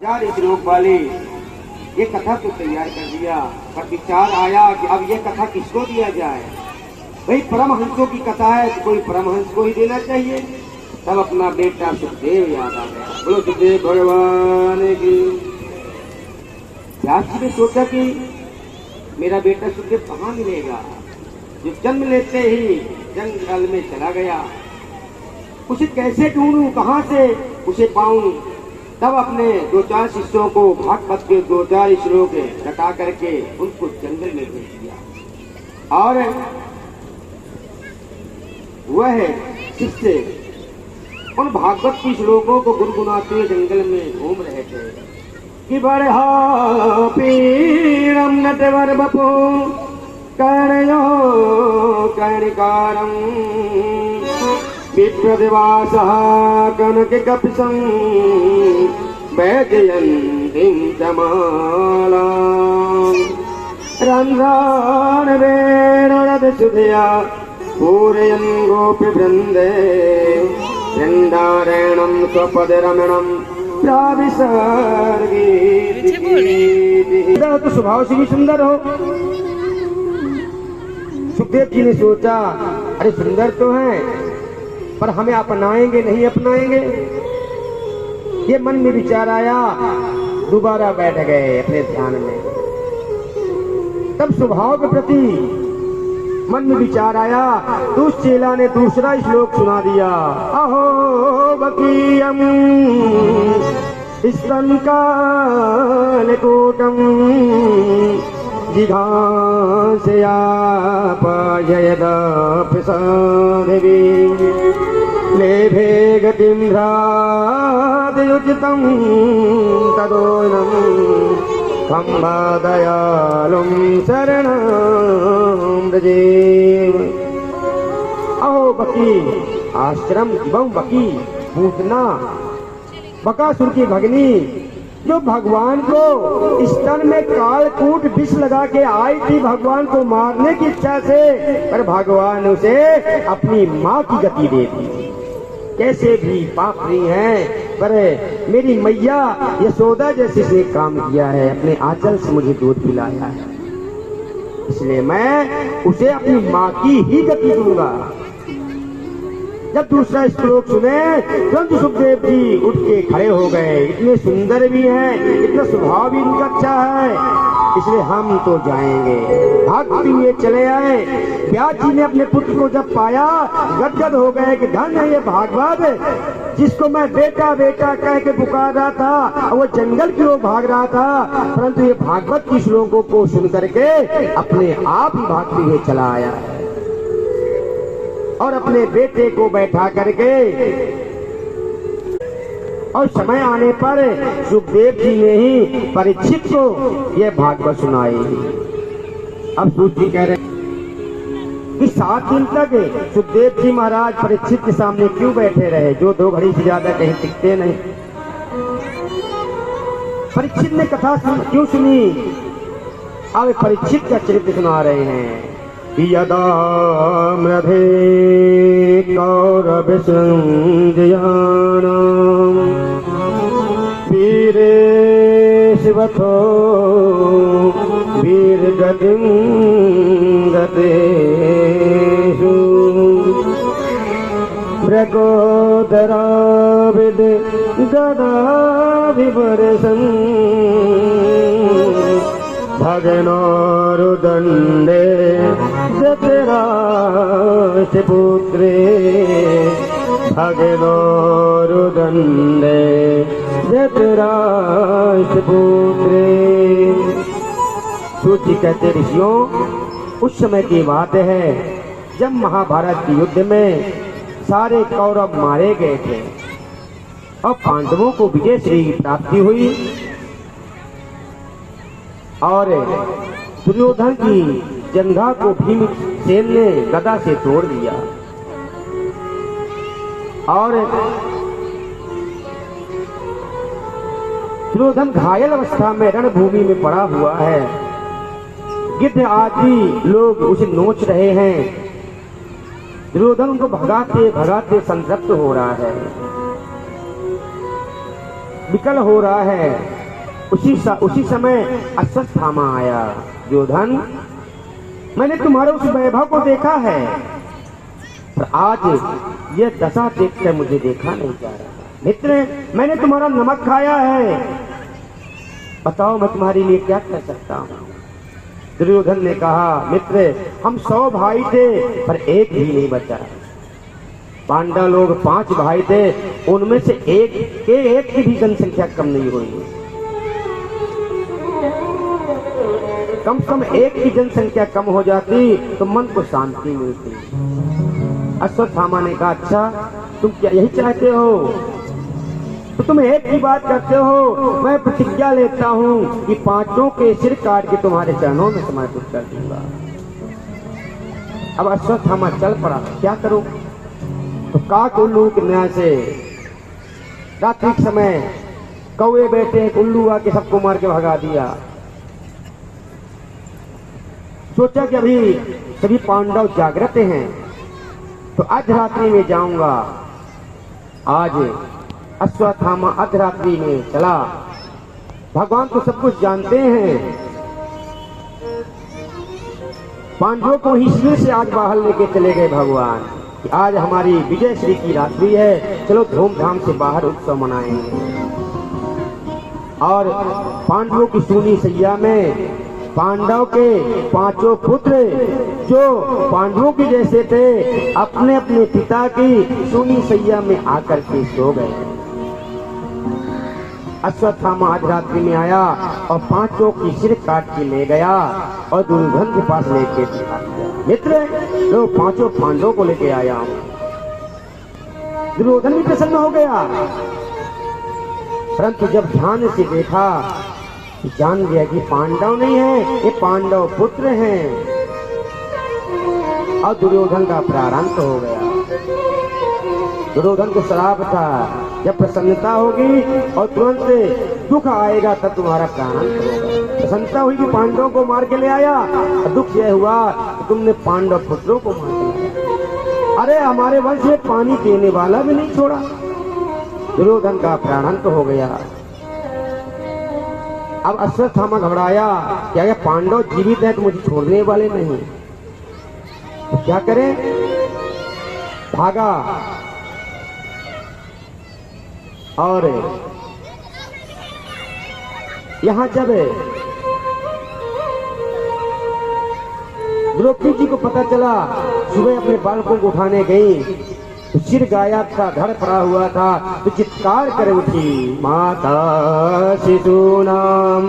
यार इस लोक वाले ये कथा तो तैयार कर दिया, पर विचार आया कि अब ये कथा किसको दिया जाए। भाई परमहंसों की कथा है तो कोई परमहंस को ही देना चाहिए। तब अपना बेटा सुखदेव याद आ गया। बोलो सुखदेव भगवान की। व्यास जी ने सोचा कि मेरा बेटा सुखदेव कहाँ मिलेगा, जो जन्म लेते ही जंगल में चला गया। उसे कैसे ढूंढूं, कहाँ से उसे पाऊं। तब अपने दो चार शिष्यों को भागवत के दो चार श्लोक रटा करके उनको जंगल में भेज दिया। और वह शिष्य उन भागवत के श्लोकों को गुनगुनाते हुए जंगल में घूम रहे थे कि बड़हा पीड़म नटवर बपो कर्णयो कर्णिकारम विप्रदिवासः कनककपिशं वैजयन्तीं च मालां रन्ध्राणवेणुरधसुधया पूरयन् गोपीवृन्दे चण्डारेणं स्वपदरमणं प्राविसर्गीति। तो स्वभाव से भी सुंदर हो। सुखदेव जी ने सोचा अरे सुंदर तो है, पर हमें अपनाएंगे नहीं अपनाएंगे। ये मन में विचार आया, दोबारा बैठ गए अपने ध्यान में। तब स्वभाव के प्रति मन में विचार आया तो उस चेला ने दूसरा श्लोक सुना दिया। अहो बकीयम स्तनकालकूटम जिघांसयापयदपिसादेवी लेभे गतिं भ्रातयुचितं तदोनं खम्बादयालुं शरणं व्रजेम। अहो बकी, आश्रम एवं बकी पूतना बकासुर की भगनी जो भगवान को स्तन में कालकूट विष लगा के आई थी भगवान को मारने की इच्छा से, पर भगवान उसे अपनी माँ की गति दे दी। कैसे भी पाप नहीं है, पर मेरी मैया यशोदा जैसे से काम किया है, अपने आंचल से मुझे दूध पिलाया है, इसलिए मैं उसे अपनी माँ की ही गति दूंगा। जब दूसरा श्लोक सुने तुरंत सुखदेव जी उठ के खड़े हो गए। इतने सुंदर भी हैं, इतना स्वभाव भी इनका अच्छा है, इसलिए हम तो जाएंगे। भागते हुए चले आए। व्यास जी ने अपने पुत्र को जब पाया गदगद हो गए कि धन है ये भागवत, जिसको मैं बेटा बेटा कह के पुकार रहा था, वो जंगल की ओर भाग रहा था, परंतु ये भागवत की श्लोकों को सुन करके अपने आप ही भागते हुए चला आया है। और अपने बेटे को बैठा करके और समय आने पर सुखदेव जी ने ही परीक्षित को यह भागवत सुनाई। अब सूची कह रहे कि 7 दिन तक सुखदेव जी महाराज परीक्षित के सामने क्यों बैठे रहे, जो 2 घड़ी से ज्यादा कहीं टिकते नहीं। परीक्षित ने कथा क्यों सुनी, अब परीक्षित का चरित्र सुना रहे हैं। यदा मृधे कौरवसंजयानां वीरे शिवथो वीरगतिं गतेषु मृगोदराविद गदाभिवर्षन् भगनोरुदण्डे धृतराष्ट्रपुत्रे भगनोरुदण्डे धृतराष्ट्रपुत्रे। सूची कहते ऋषियों, उस समय की बात है जब महाभारत के युद्ध में सारे कौरव मारे गए थे और पांडवों को विजय श्री की प्राप्ति हुई और दुर्योधन की जंघा को भीमसेन ने गदा से तोड़ दिया और दुर्योधन घायल अवस्था में रणभूमि में पड़ा हुआ है। गिद्ध आदि लोग उसे नोच रहे हैं। दुर्योधन को भगाते भगाते संतप्त हो रहा है। विकल हो रहा है, उसी समय अश्वत्थामा आया। दुर्योधन, मैंने तुम्हारे उस वैभव को देखा है, पर आज ये दशा देखकर मुझे देखा नहीं जा रहा। मित्र, मैंने तुम्हारा नमक खाया है, बताओ मैं तुम्हारे लिए क्या कर सकता हूँ। दुर्योधन ने कहा, मित्र, हम 100 भाई थे पर एक भी नहीं बचा। पांडव लोग 5 भाई थे, उनमें से एक की भी जनसंख्या कम नहीं हुई। कम से कम एक की जनसंख्या कम हो जाती तो मन को शांति मिलती। अश्वत्थामा ने कहा, अच्छा तुम क्या यही चाहते हो, तो तुम एक ही बात करते हो, मैं प्रतिज्ञा लेता हूँ कि 5 के सिर काट के तुम्हारे चरणों में समर्पित कर दूंगा। अब अश्वत्थामा चल पड़ा, क्या करूं। तो काक उल्लू के न्याय से रात्रि के समय कौवे बैठे, उल्लू आके सबको मार के भगा दिया। सोचा कि अभी सभी पांडव जागृत हैं, तो आज रात्रि में जाऊंगा। आज अश्वत्थामा अर्धरात्रि में चला। भगवान तो सब कुछ जानते हैं, पांडवों को ही शिविर से आज बाहर लेके चले गए भगवान कि आज हमारी विजय श्री की रात्रि है, चलो धूमधाम से बाहर उत्सव मनाएंगे। और पांडवों की सूनी सैया में पांडव के 5 पुत्र जो पांडवों के जैसे थे, अपने अपने पिता की सूनी सैया में आकर के सो गए। अश्वत्थामा आज रात्रि में आया और 5 की सिर काट के ले गया और दुर्योधन के पास लेके दिखा दिया। मित्र, लो 5 पांडवों को लेके आया हूं। दुर्योधन भी प्रसन्न हो गया, परंतु जब ध्यान से देखा जान गया कि पांडव नहीं है, ये पांडव पुत्र हैं। और दुर्योधन का प्रारंभ हो गया। दुर्योधन को श्राप था, जब प्रसन्नता होगी और तुरंत दुख आएगा तब तुम्हारा प्रारंभ होगा। प्रसन्नता हुई कि पांडवों को मार के ले आया, और दुख यह हुआ कि तुमने पांडव पुत्रों को मार के लाया। अरे हमारे वंश में पानी देने वाला भी नहीं छोड़ा। दुर्योधन का प्रारंभ हो गया। अब अश्वत्थामा घबराया, क्या पांडव जीवित है तो मुझे छोड़ने वाले नहीं, तो क्या करें। भागा और यहां जब द्रौपदी जी को पता चला, सुबह अपने बालकों को उठाने गई तो सिर गायब था, धड़ पड़ा हुआ था, तो चित्कार कर उठी, माता शिशूनां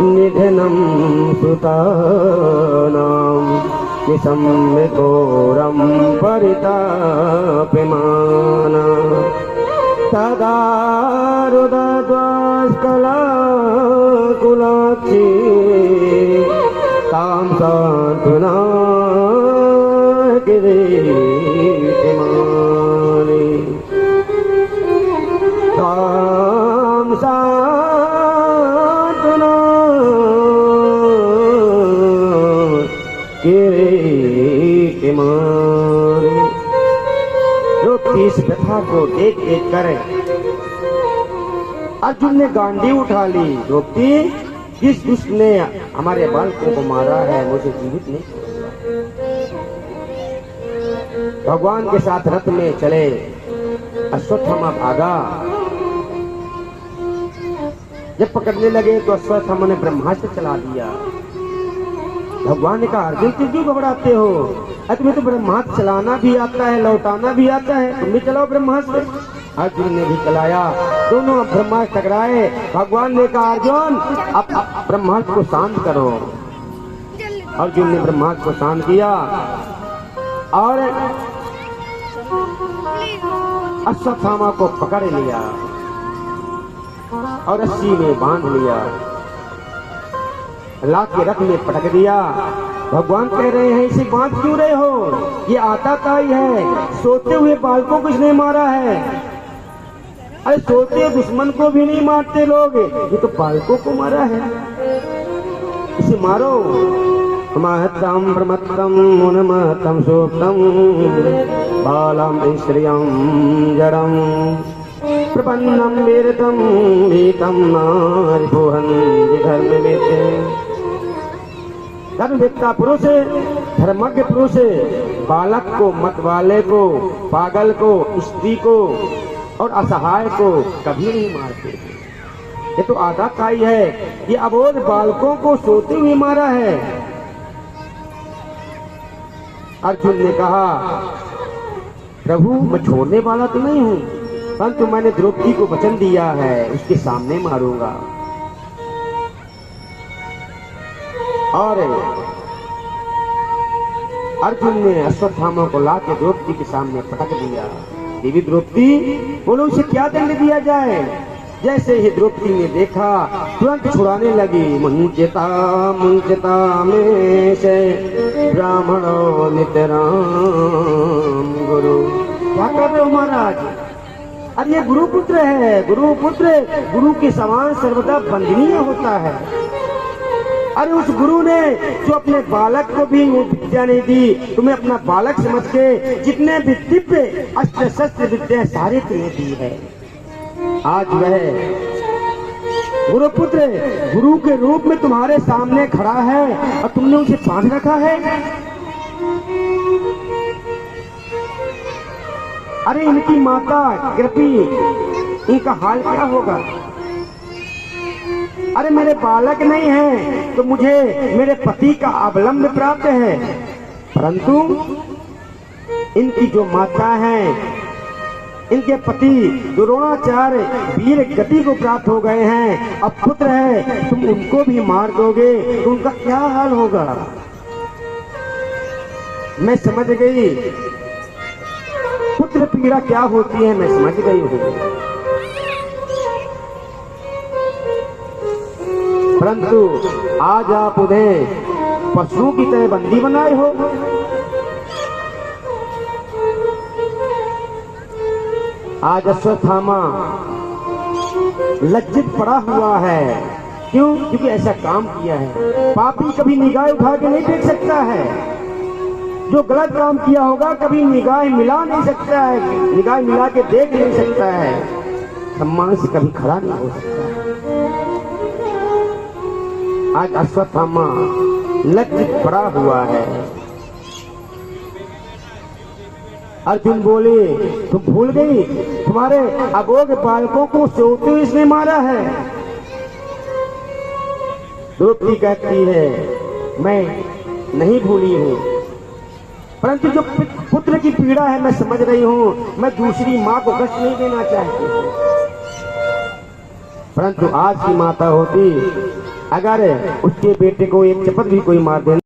निधनम सुतानां निशम्य घोरं परितापमाना तदा रुदध्वस्कला कुलाक्षी तां सान्त्वना इस व्यथा को देख देख कर अर्जुन ने गांडी उठा ली। द्रौपदी, जिस दुष्ट ने हमारे बालकों को मारा है मुझे जीवित नहीं छोड़ेगा। भगवान के साथ रथ में चले। अश्वत्थामा भागा, जब पकड़ने लगे तो अश्वत्थामा ने ब्रह्मास्त्र चला दिया। भगवान ने कहा, अर्जुन तुम क्यों घबराते हो, तुम्हें तो ब्रह्मास्त्र चलाना भी आता है, लौटाना भी आता है, तुम भी चलाओ ब्रह्मास्त्र। अर्जुन ने भी चलाया, दोनों ब्रह्मास्त्र टकराए। भगवान ने कहा, अर्जुन अब ब्रह्मास्त्र को शांत करो। अर्जुन ने ब्रह्मास्त्र को शांत किया और अश्वत्थामा को पकड़ लिया और रस्सी में बांध लिया, ला के रथ में पटक दिया। भगवान कह रहे हैं, इसे बांध क्यों रहे हो, ये आता ताई है, सोते हुए बालकों को इसने मारा है। अरे सोते दुश्मन को भी नहीं मारते लोग, ये तो बालकों को मारा है, इसे मारो। महत्तम प्रमत्तम उन्मत्तम सुप्तम बालम स्त्रियम जड़म प्रपन्नम वीरतम वीतम नारिभुवन धर्म में। धर्मवेत्ता पुरुष, धर्मज्ञ पुरुष बालक को, मतवाले को, पागल को, स्त्री को और असहाय को कभी नहीं मारते। ये तो आधा काई है, ये अबोध बालकों को सोते हुए मारा है। अर्जुन ने कहा, प्रभु मैं छोड़ने वाला तो नहीं हूं, परंतु मैंने द्रौपदी को वचन दिया है उसके सामने मारूंगा। और अर्जुन ने अश्वत्थामा को लाके द्रौपदी के सामने पटक दिया। देवी द्रौपदी, बोलो उसे क्या दंड दिया जाए? जैसे ही द्रौपदी ने देखा तुरंत छुड़ाने लगी। मुंचता मुंचता में से ब्राह्मणो नितराम गुरु। क्या कर रहे हो महाराज? अरे ये गुरुपुत्र है, गुरुपुत्र गुरु के समान सर्वदा वंदनीय होता है। अरे उस गुरु ने जो अपने बालक को भी वो विद्या नहीं दी, तुम्हें अपना बालक समझ के जितने भी दिव्य अस्त्र शस्त्र विद्या सारे तुम्हें दी है। आज वह गुरुपुत्र गुरु के रूप में तुम्हारे सामने खड़ा है और तुमने उसे बांध रखा है। अरे इनकी माता कृपी, इनका हाल क्या होगा? अरे मेरे बालक नहीं है तो मुझे मेरे पति का अवलंब प्राप्त है, परंतु इनकी जो माता है, इनके पति द्रोणाचार्य वीर गति को प्राप्त हो गए हैं, अब पुत्र है तुम उनको भी मार दोगे तो उनका क्या हाल होगा? मैं समझ गई पुत्र पीड़ा क्या होती है, मैं समझ गई हूँ। परंतु आज आप उन्हें पशुओं की तरह बंदी बनाए हो। आज अश्वत्थामा लज्जित पड़ा हुआ है। क्यों? क्योंकि ऐसा काम किया है। पापी कभी निगाह उठा के नहीं देख सकता है, जो गलत काम किया होगा कभी निगाह मिला नहीं सकता है, निगाह मिला के देख नहीं सकता है, सम्मान से कभी खड़ा नहीं हो सकता। आज अश्वत्थामा लज्जित पड़ा हुआ है। अर्जुन बोले, तुम भूल गई तुम्हारे अबोध बालकों को सोते हुए इसने मारा है। द्रौपदी कहती है, मैं नहीं भूली हूं, परंतु जो पुत्र की पीड़ा है मैं समझ रही हूं, मैं दूसरी मां को कष्ट नहीं देना चाहती। परंतु आज की माता होती, अगर उसके बेटे को एक चपत भी कोई मार दे